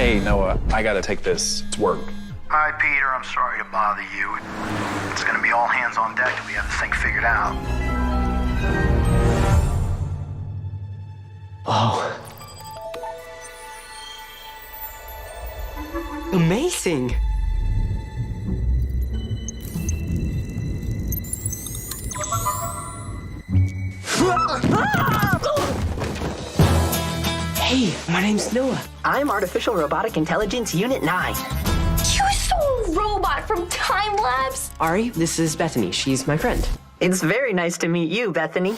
Hey, Noah, I gotta take this. It's work. Hi, Peter. I'm sorry to bother you. It's gonna be all hands on deck till we have this thing figured out. Oh. Amazing! Hey, my name's Noah. I'm Artificial Robotic Intelligence Unit 9. You saw a robot from Time Lapse? A.R.I, this is Bethany. She's my friend. It's very nice to meet you, Bethany.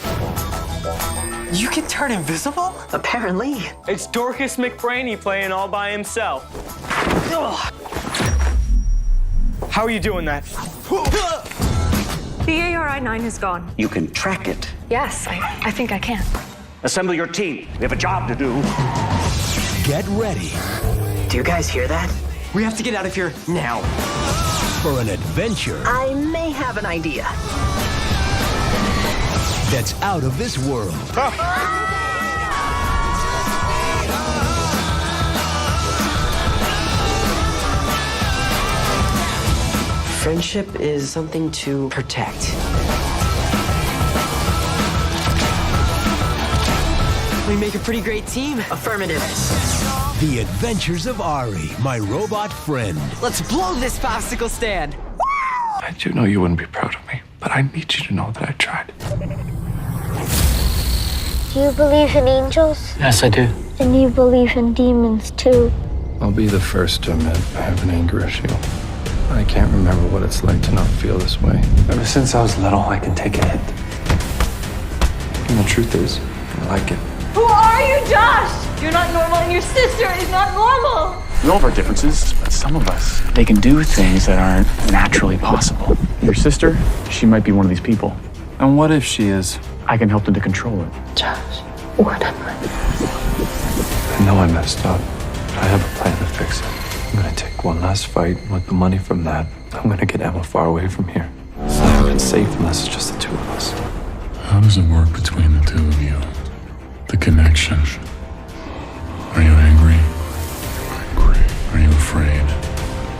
You can turn invisible? Apparently. It's Dorcas McBrainy playing all by himself. Ugh. How are you doing that? The A.R.I. 9 has gone. You can track it. Yes, I think I can. Assemble your team. We have a job to do. Get ready Do you guys hear that? We have to get out of here now. for an adventure I may have an idea. that's out of this world. Friendship is something to protect. We make a pretty great team. Affirmative. The Adventures of A.R.I, my robot friend. Let's blow this popsicle stand. I do know you wouldn't be proud of me, but I need you to know that I tried. Do you believe in angels? Yes, I do. And you believe in demons too? I'll be the first to admit I have an anger issue. I can't remember what it's like to not feel this way. Ever since I was little, I can take a hit. And the truth is, I like it. Who are you, Josh? You're not normal and your sister is not normal. We all have our differences, but some of us, they can do things that aren't naturally possible. Your sister, she might be one of these people. And what if she is? I can help them to control it. Josh, what am I? I know I messed up, but I have a plan to fix it. I'm gonna take one last fight, and with the money from that, I'm gonna get Emma far away from here. It's not safe unless it's just the two of us. How does it work between the two of you? The connection. Are you angry? Are you afraid?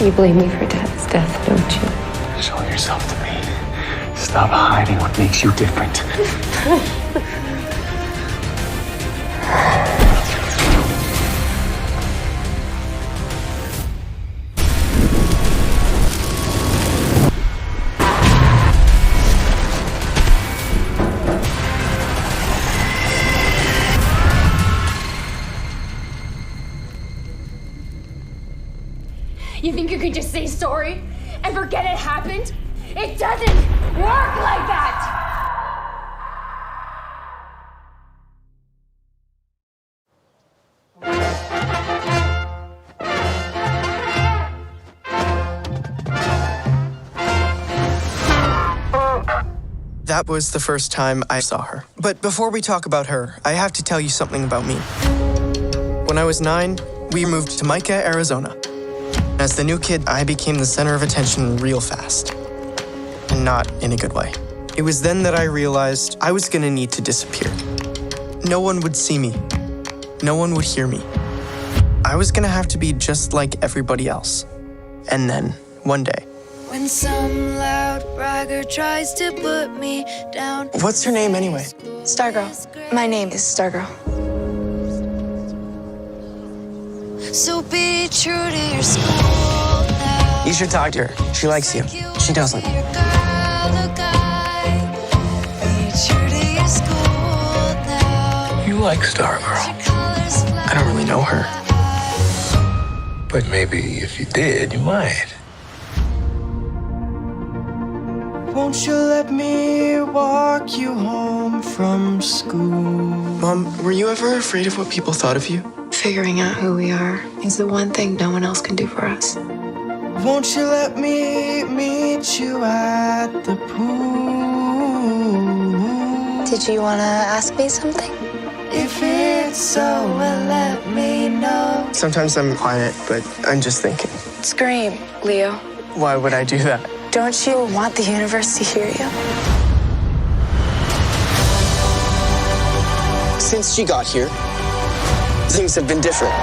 You blame me for Dad's death, don't you? Show yourself to me. Stop hiding what makes you different. You think you can just say sorry and forget it happened? It doesn't work like that! That was the first time I saw her. But before we talk about her, I have to tell you something about me. When I was 9, we moved to Micah, Arizona. As the new kid, I became the center of attention real fast. And not in a good way. It was then that I realized I was gonna need to disappear. No one would see me. No one would hear me. I was gonna have to be just like everybody else. And then, one day. When some loud bragger tries to put me down. What's your name anyway? Stargirl. My name is Stargirl. So be true to your school now. You should talk to her. She likes you. She doesn't. Be true to your school now. You like Stargirl. I don't really know her. But maybe if you did, you might. Won't you let me walk you home from school? Mom, were you ever afraid of what people thought of you? Figuring out who we are is the one thing no one else can do for us. Won't you let me meet you at the pool? Did you want to ask me something? If it's so, well, let me know. Sometimes I'm quiet, but I'm just thinking. Scream, Leo. Why would I do that? Don't you want the universe to hear you? Since she got here, things have been different.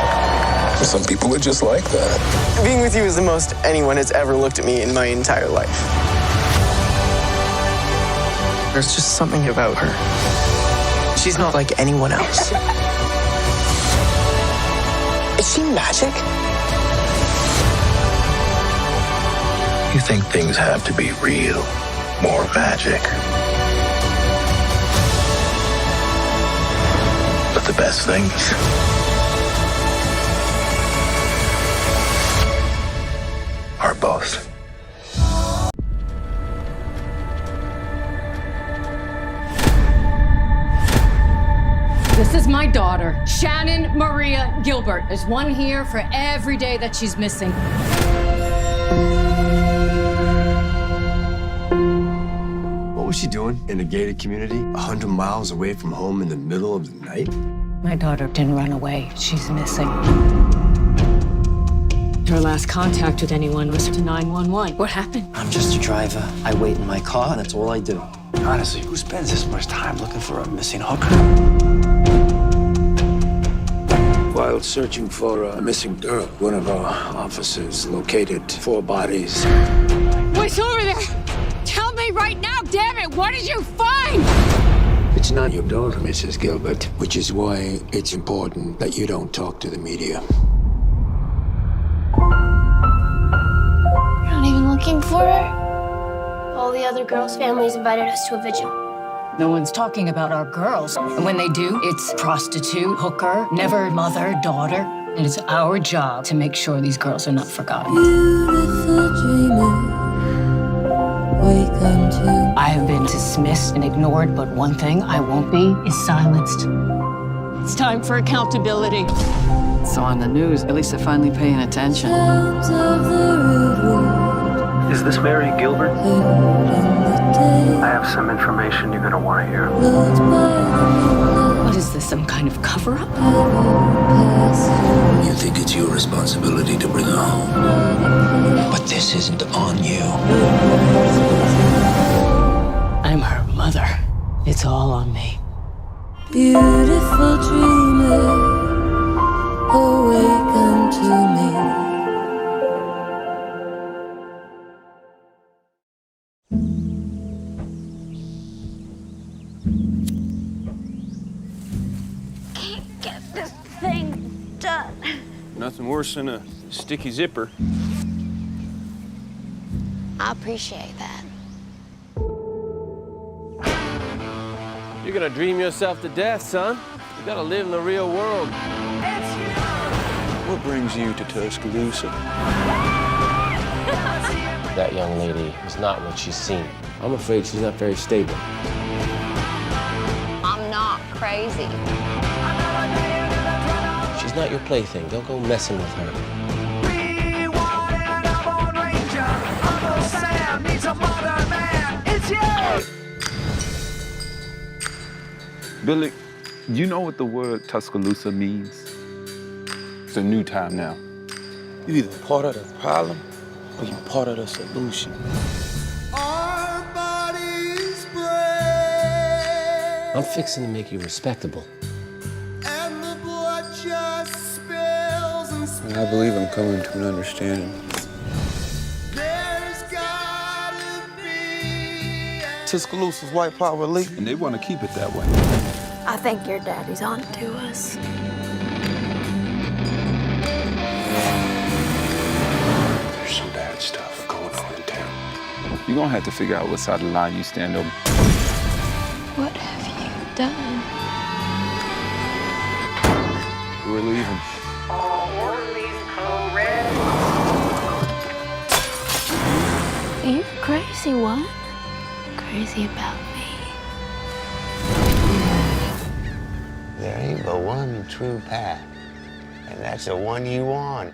Some people are just like that. Being with you is the most anyone has ever looked at me in my entire life. There's just something about her. She's not like anyone else. Is she magic? You think things have to be real, more magic. But the best things are both. This is my daughter, Shannon Maria Gilbert. There's one here for every day that she's missing. What was she doing in a gated community, 100 miles away from home in the middle of the night? My daughter didn't run away. She's missing. Her last contact with anyone was to 911. What happened? I'm just a driver. I wait in my car, and that's all I do. Honestly, who spends this much time looking for a missing hooker? While searching for a missing girl, one of our officers located 4 bodies. What's over there? Tell me right now, damn it! What did you find? It's not your daughter, Mrs. Gilbert, which is why it's important that you don't talk to the media. You're not even looking for her? All the other girls' families invited us to a vigil. No one's talking about our girls. And when they do, it's prostitute, hooker, never mother, daughter. And it's our job to make sure these girls are not forgotten. I have been dismissed and ignored, but one thing I won't be is silenced. It's time for accountability. So on the news, at least they're finally paying attention. Is this Mary Gilbert? I have some information you're gonna want to hear. What is this, some kind of cover-up? You think it's your responsibility to bring her home. But this isn't on you. I'm her mother. It's all on me. Beautiful dreamer, awaken to me. Can't get this thing done. Nothing worse than a sticky zipper. I appreciate that. You're gonna dream yourself to death, son. You gotta live in the real world. What brings you to Tuscaloosa? That young lady is not what she's seen. I'm afraid she's not very stable. I'm not crazy. She's not your plaything. Don't go messing with her. Billy, you know what the word Tuscaloosa means? It's a new time now. You're either part of the problem or you're part of the solution. I'm fixing to make you respectable. I believe I'm coming to an understanding. Tuscaloosa's white power elite. And they want to keep it that way. I think your daddy's on to us. There's some bad stuff going on in town. You're going to have to figure out what side of the line you stand on. What have you done? We're leaving. Are you crazy, what? Crazy about me? There ain't but one true path, and that's the one you want.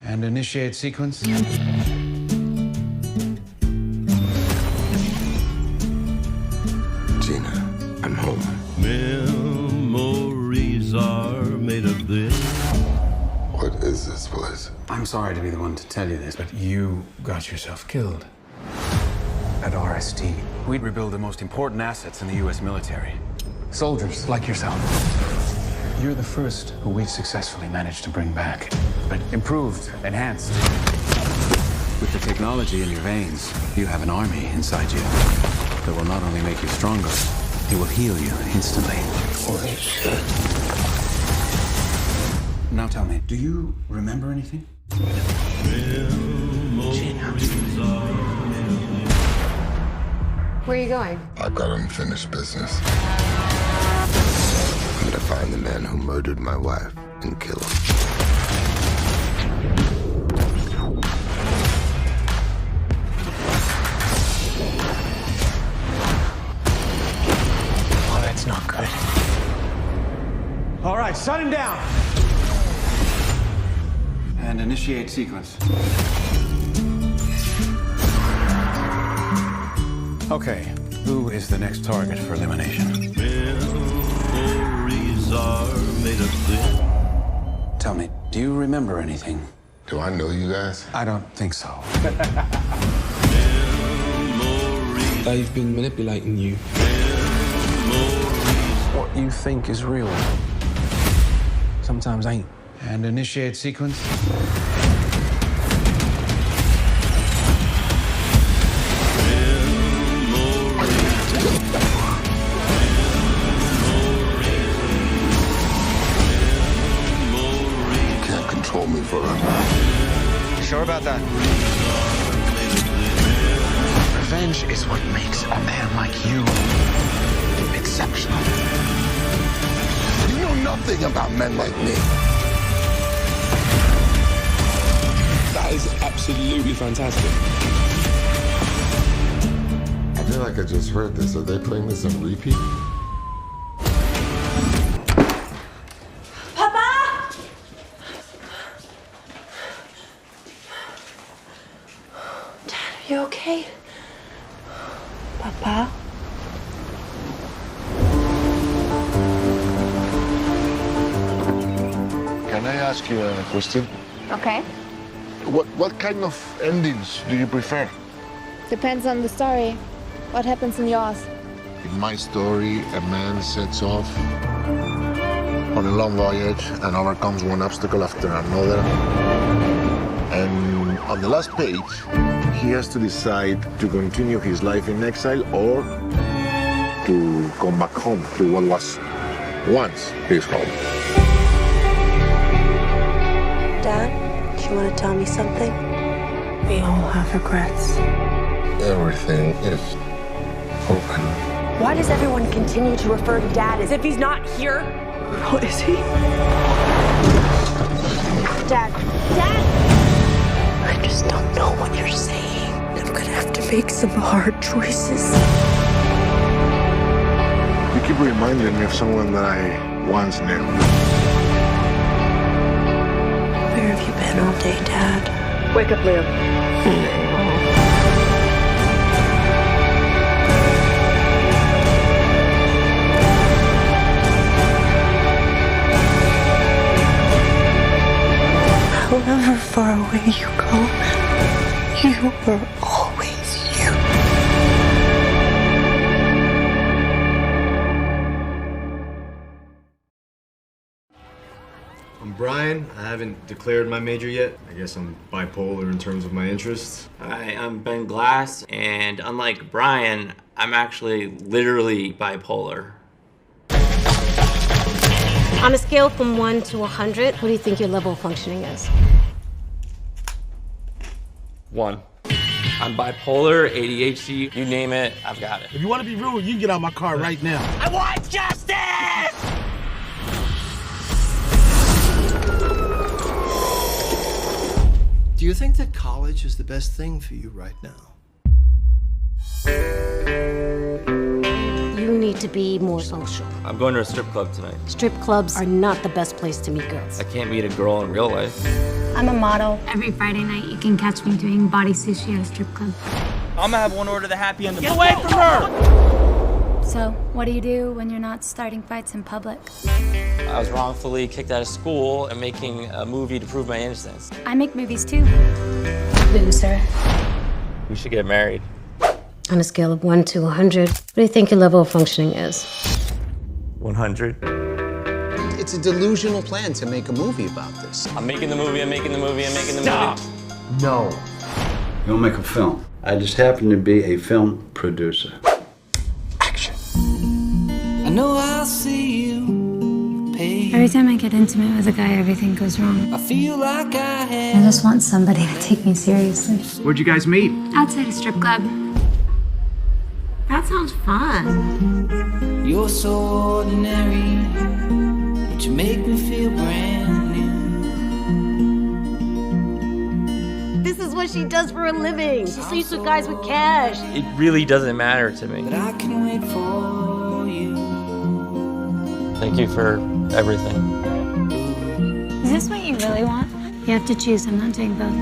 And initiate sequence. Gina, I'm home. Memories are made of this. What is this place? I'm sorry to be the one to tell you this, but you got yourself killed. At RST, we rebuild the most important assets in the U.S. military. Soldiers like yourself. You're the first who we've successfully managed to bring back, but improved, enhanced. With the technology in your veins, you have an army inside you that will not only make you stronger, it will heal you instantly. Holy shit. Now tell me, do you remember anything? Where are you going? I've got unfinished business. I'm gonna find the man who murdered my wife and kill him. Oh, that's not good. All right, shut him down. And initiate sequence. Okay, who is the next target for elimination? Tell me, do you remember anything? Do I know you guys? I don't think so. They've been manipulating you. What you think is real sometimes ain't. And initiate sequence. You can't control me forever. You sure about that? Revenge is what makes a man like you exceptional. You know nothing about men like me. That is absolutely fantastic. I feel like I just heard this. Are they playing this on repeat? Papa! Dad, are you okay? Papa? Can I ask you a question? Okay. What kind of endings do you prefer? Depends on the story. What happens in yours? In my story, a man sets off on a long voyage and overcomes one obstacle after another. And on the last page, he has to decide to continue his life in exile or to come back home to what was once his home. Dad, do you want to tell me something? We all have regrets. Everything is open. Why does everyone continue to refer to Dad as if he's not here? What is he? Dad. Dad! I just don't know what you're saying. I'm gonna have to make some hard choices. You keep reminding me of someone that I once knew. Where have you been all day, Dad? Wake up, Leo. However far away you go, you were always you. I'm Brian. I haven't declared my major yet. I guess I'm bipolar in terms of my interests. Hi, I'm Ben Glass, and unlike Brian, I'm actually literally bipolar. On a scale from 1 to 100, what do you think your level of functioning is? 1. I'm bipolar, ADHD, you name it, I've got it. If you want to be rude, you can get out of my car right now. I want justice! Do you think that college is the best thing for you right now? You need to be more social. I'm going to a strip club tonight. Strip clubs are not the best place to meet girls. I can't meet a girl in real life. I'm a model. Every Friday night, you can catch me doing body sushi at a strip club. I'm gonna have one order the happy end. Get away from her! So, what do you do when you're not starting fights in public? I was wrongfully kicked out of school and making a movie to prove my innocence. I make movies too. Loser. We should get married. On a scale of 1 to 100, what do you think your level of functioning is? 100. It's a delusional plan to make a movie about this. I'm making the movie, I'm making the movie, I'm making the movie. No. You'll make a film. I just happen to be a film producer. I know I'll see you, babe. Every time I get intimate with a guy, everything goes wrong. I feel like I I have. just want somebody to take me seriously. Where'd you guys meet? Outside a strip club. That sounds fun. You're so ordinary, but you make me feel brand new. This is what she does for a living. She sleeps with guys with cash. It really doesn't matter to me. But I can wait for you. Thank you for everything. Is this what you really want? You have to choose. I'm not doing both.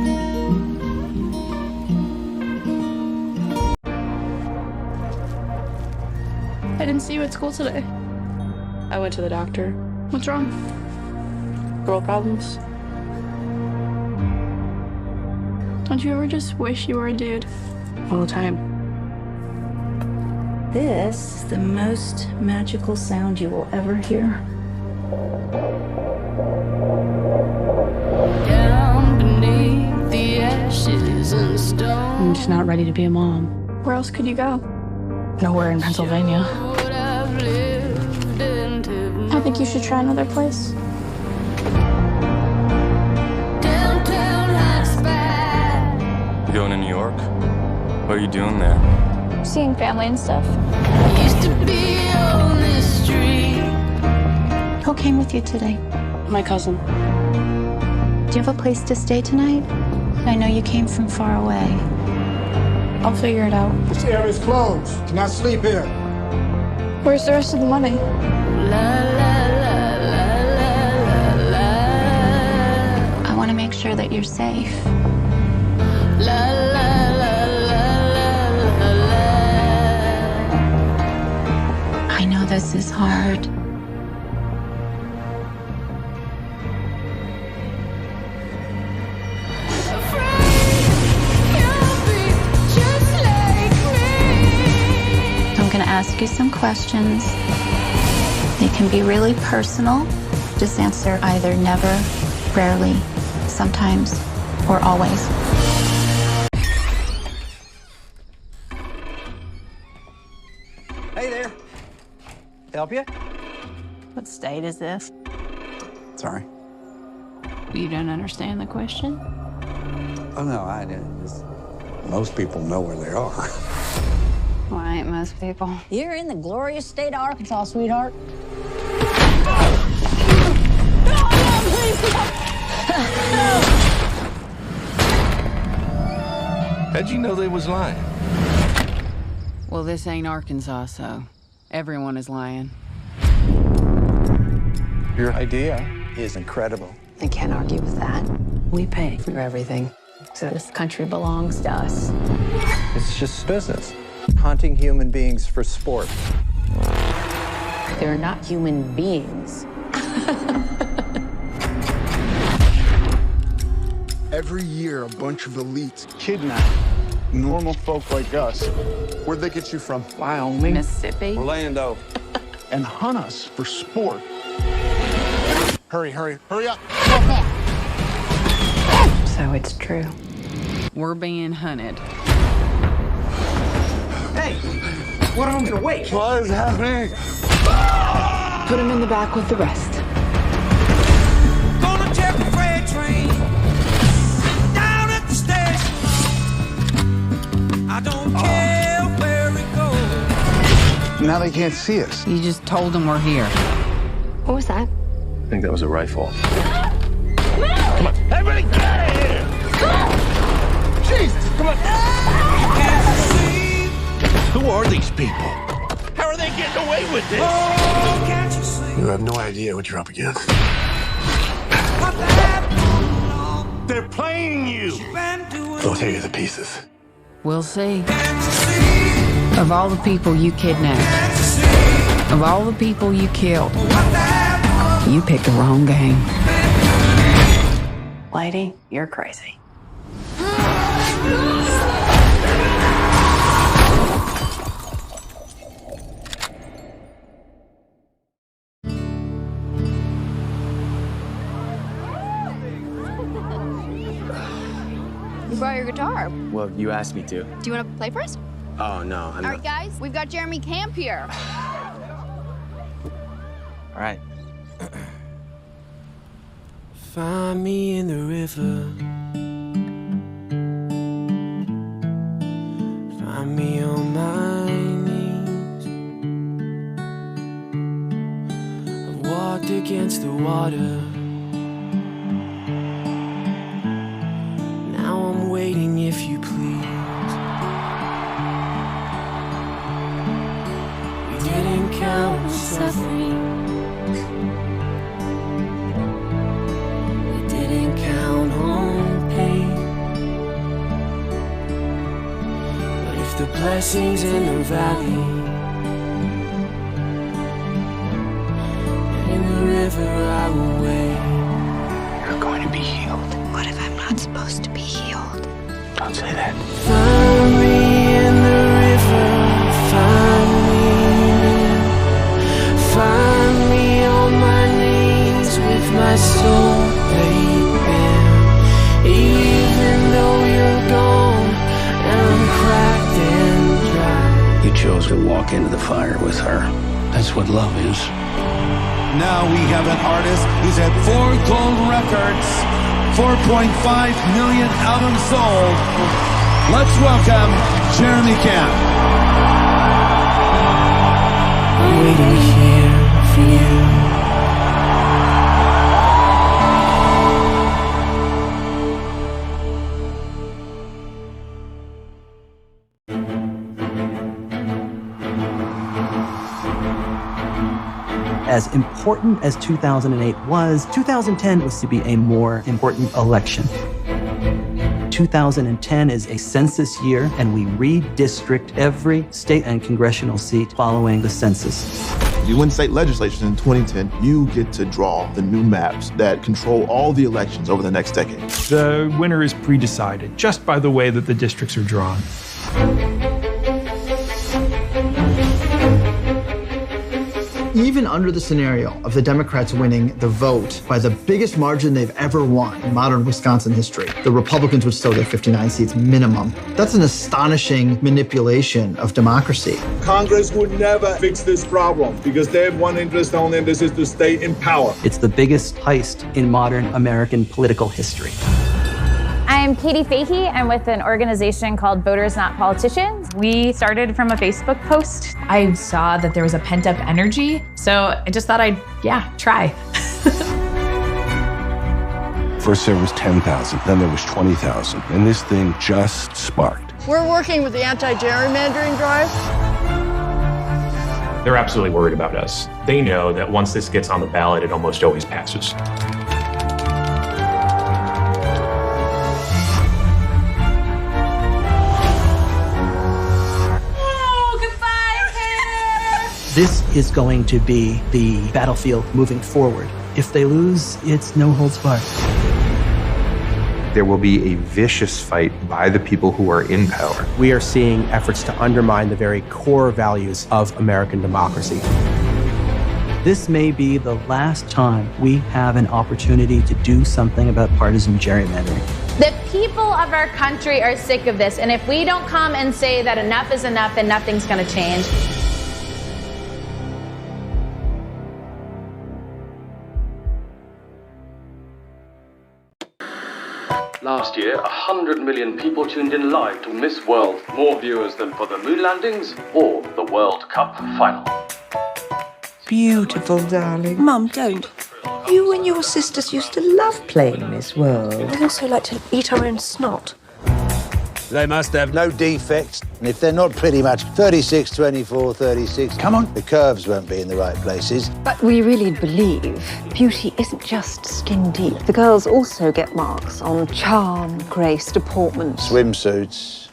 I didn't see you at school today. I went to the doctor. What's wrong? Girl problems? Don't you ever just wish you were a dude? All the time. This is the most magical sound you will ever hear. Down beneath the ashes and stone. I'm just not ready to be a mom. Where else could you go? Nowhere in Pennsylvania. I think you should try another place. You going to New York? What are you doing there? Seeing family and stuff. Used to be on this street. Who came with you today? My cousin. Do you have a place to stay tonight? I know you came from far away. I'll figure it out. This area is closed. Cannot sleep here. Where's the rest of the money? I want to make sure that you're safe. I know this is hard. I'm going to ask you some questions. They can be really personal. Just answer either never, rarely, sometimes, or always. Hey there. Help you? What state is this? Sorry. You don't understand the question? Oh, no, I didn't. Most people know where they are. Why ain't most people? You're in the glorious state of Arkansas, sweetheart. How'd you know they was lying? Well, this ain't Arkansas, so everyone is lying. Your idea is incredible. I can't argue with that. We pay for everything, so this country belongs to us. It's just business. Hunting human beings for sport. They're not human beings. Every year, a bunch of elites kidnap normal folk like us. Where'd they get you from? Wyoming. Mississippi. Orlando. And hunt us for sport. Hurry, hurry, hurry up! So it's true. We're being hunted. Hey, what am I gonna wait? What is happening? Put him in the back with the rest. Gonna take a freight train down at the station. I don't care where it goes. Now they can't see us. You just told them we're here. What was that? I think that was a rifle. Come on, everybody get out of here! Jesus, come on! Who are these people? How are they getting away with this? Oh, can't you see? You have no idea what you're up against. They're playing you. They'll tear you to pieces. We'll see. Can't you see? Of all the people you kidnapped, of all the people you killed, you picked the wrong game. Lady, you're crazy. You brought your guitar. Well, you asked me to. Do you want to play for us? Oh, no, I'm All not. right, guys, we've got Jeremy Camp here. All right. Find me in the river. Find me on my knees. I've walked against the water. Now I'm waiting, if you please. We didn't count on suffering. We didn't count on pain. But if the blessings in the valley and in the river I will wait. You're going to be healed. What if I'm not supposed to be healed? Don't say that. Find me in the river, find me there. Find me on my knees with my soul laid bare. Even though you're gone and I'm cracked and dry. You chose to walk into the fire with her. That's what love is. Now we have an artist who's had 4 gold records, 4.5 million albums sold. Let's welcome Jeremy Camp. I'm waiting here for you. As important as 2008 was, 2010 was to be a more important election. 2010 is a census year, and we redistrict every state and congressional seat following the census. You win state legislatures in 2010, you get to draw the new maps that control all the elections over the next decade. The winner is pre-decided just by the way that the districts are drawn. Even under the scenario of the Democrats winning the vote by the biggest margin they've ever won in modern Wisconsin history, the Republicans would still get 59 seats minimum. That's an astonishing manipulation of democracy. Congress would never fix this problem because they have one interest only, and this is to stay in power. It's the biggest heist in modern American political history. I'm Katie Fahey. I'm with an organization called Voters Not Politicians. We started from a Facebook post. I saw that there was a pent-up energy, so I just thought I'd, try. First there was 10,000, then there was 20,000, and this thing just sparked. We're working with the anti-gerrymandering drive. They're absolutely worried about us. They know that once this gets on the ballot, it almost always passes. This is going to be the battlefield moving forward. If they lose, it's no holds barred. There will be a vicious fight by the people who are in power. We are seeing efforts to undermine the very core values of American democracy. This may be the last time we have an opportunity to do something about partisan gerrymandering. The people of our country are sick of this, and if we don't come and say that enough is enough, then nothing's going to change. Last year, 100 million people tuned in live to Miss World. More viewers than for the moon landings or the World Cup final. Beautiful, darling. Mum, don't. You and your sisters used to love playing Miss World. We also like to eat our own snot. They must have no defects, and if they're not pretty much 36, 24, 36, come on, the curves won't be in the right places. But we really believe beauty isn't just skin deep. The girls also get marks on charm, grace, deportment. Swimsuits.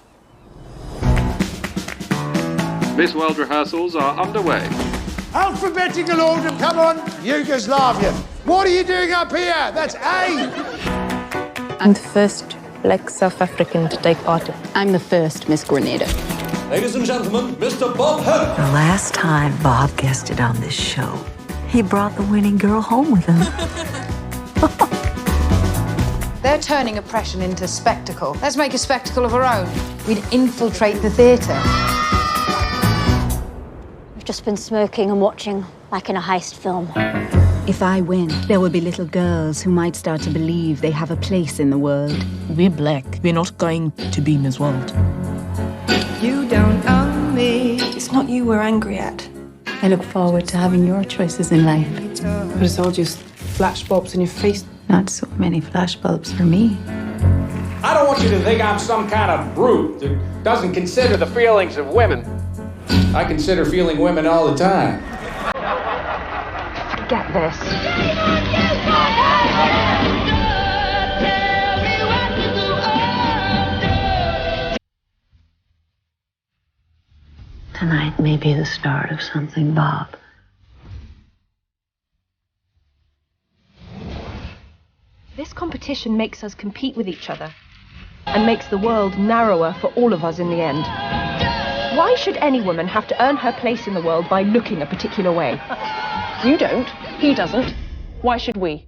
Miss World rehearsals are underway. Alphabetical order, come on. Yugoslavia. What are you doing up here? That's A. I'm the first Black South African to take part. I'm the first Miss Grenada. Ladies and gentlemen, Mr. Bob Hope. The last time Bob guested on this show, he brought the winning girl home with him. They're turning oppression into spectacle. Let's make a spectacle of our own. We'd infiltrate the theatre. We've just been smoking and watching, like in a heist film. If I win, there will be little girls who might start to believe they have a place in the world. We're black. We're not going to be Miss World. You don't own me. It's not you we're angry at. I look forward to having your choices in life. But it's all just flashbulbs in your face. Not so many flashbulbs for me. I don't want you to think I'm some kind of brute that doesn't consider the feelings of women. I consider feeling women all the time. Get this. Tonight may be the start of something, Bob. This competition makes us compete with each other and makes the world narrower for all of us in the end. Why should any woman have to earn her place in the world by looking a particular way? You don't. He doesn't. Why should we?